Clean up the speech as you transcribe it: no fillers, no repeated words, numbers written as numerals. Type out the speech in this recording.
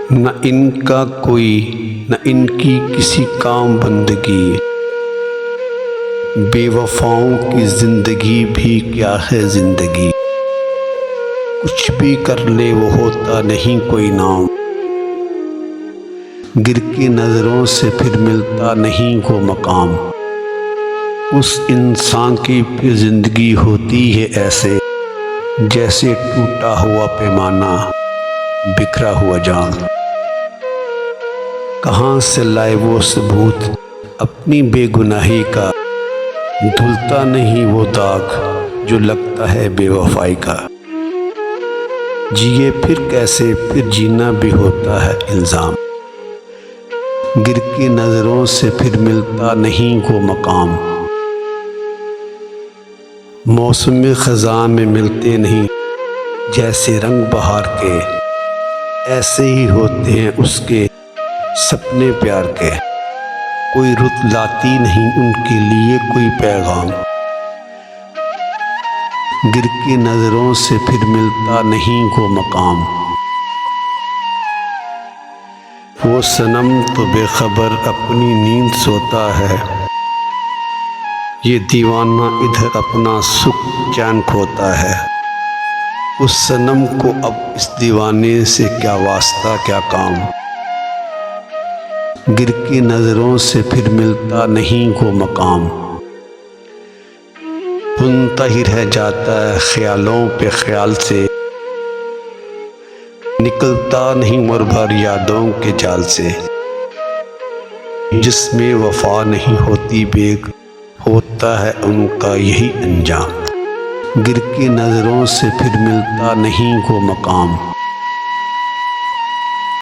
न इनका कोई न इनकी किसी काम बंदगी, बेवफाओं की जिंदगी भी क्या है जिंदगी। कुछ भी कर ले वो होता नहीं कोई नाम, गिर की नजरों से फिर मिलता नहीं वो मकाम। उस इंसान की फिर जिंदगी होती है ऐसे, जैसे टूटा हुआ पैमाना, बिखरा हुआ जाम। कहाँ से लाए वो सबूत अपनी बेगुनाही का, धुलता नहीं वो दाग जो लगता है बेवफाई का। जिए फिर कैसे, फिर जीना भी होता है इल्ज़ाम, गिर की नजरों से फिर मिलता नहीं वो मकाम। मौसम ख़ज़ां में मिलते नहीं जैसे रंग बहार के, ऐसे ही होते हैं उसके सपने प्यार के। कोई रुत लाती नहीं उनके लिए कोई पैगाम, गिर की नजरों से फिर मिलता नहीं वो मकाम। वो सनम तो बेखबर अपनी नींद सोता है, ये दीवाना इधर अपना सुख चैन खोता है। उस सनम को अब इस दीवाने से क्या वास्ता क्या काम, गिर की नजरों से फिर मिलता नहीं वो मकाम। बुनता ही रह जाता है ख्यालों पे ख्याल से, निकलता नहीं उम्र भर यादों के जाल से। जिसमें वफा नहीं होती बेग, होता है उनका यही अंजाम, गिर की नजरों से फिर मिलता नहीं वो मकाम।